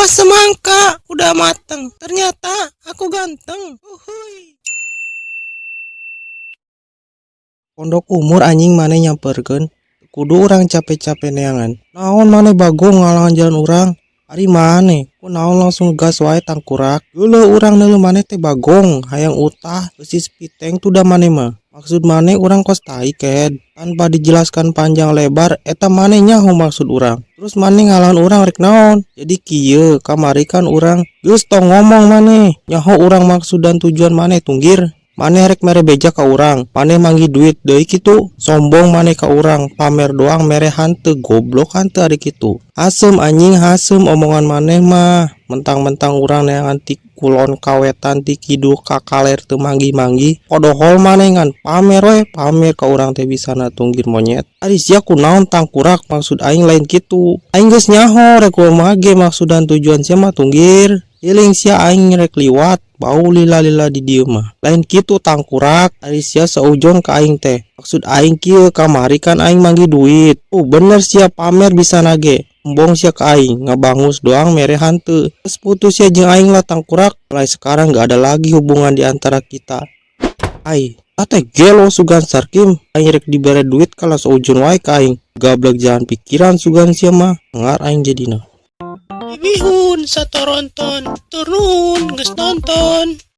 semangka udah mateng. Ternyata aku ganteng. Uhuy. Pondok umur anjing mana nyamperkeun. Kudu orang capek-capek neangan. Naon mana bagong ngalangan jalan orang. Ari maneh, ku naon langsung gas wae tangkurak. Geuleuh urang neuleuh maneh teh bagong, hayang utah, eusis piteng tuda maneh mah. Maksud maneh urang kos tai ked. Tanpa dijelaskan panjang lebar, eta maneh nyaho maksud urang. Terus maneh ngalahan urang rek naon? Jadi kieu, kamari kan urang geus tong ngomong maneh. Nyaho urang maksud dan tujuan maneh tunggir. Maneh rek mere beja ka urang, maneh manggi duit deui kitu. Sombong maneh ka urang, pamer doang mere hanteu, goblok hanteu ari kitu. Asem anjing hasem omongan maneh mah. Mentang-mentang urang neangan ti kulon kawetan ti kidul ka kaler teu manggi-manggi. Podohol maneh ngan pamer we, pamer ka urang teh bisana tunggir monyet. Ari sia kunaon tangkurak maksud aing lain kitu. Aing geus nyaho rek kumaha ge maksud dan tujuan sia mah tunggir. Iling sia aing rek liwat, bau lila-lila di dieu mah. Lain kitu tangkurak, ari sia saujon ka aing teh. Maksud aing kieu kamari kan aing manggi duit. Bener sia pamer bisa nage. Embong sia ka aing, ngabangus doang mere hanteu. Terus putus sia jeung aing lah tangkurak. Mulai sekarang gak ada lagi hubungan di antara kita. Ai, teh gelo sugan sarkim. Aing rek dibere duit kalau saujon wae ka aing. Gablek jalan pikiran sugan sia mah. Ngar aing jadina. Bihun satoronton, turun geus nonton.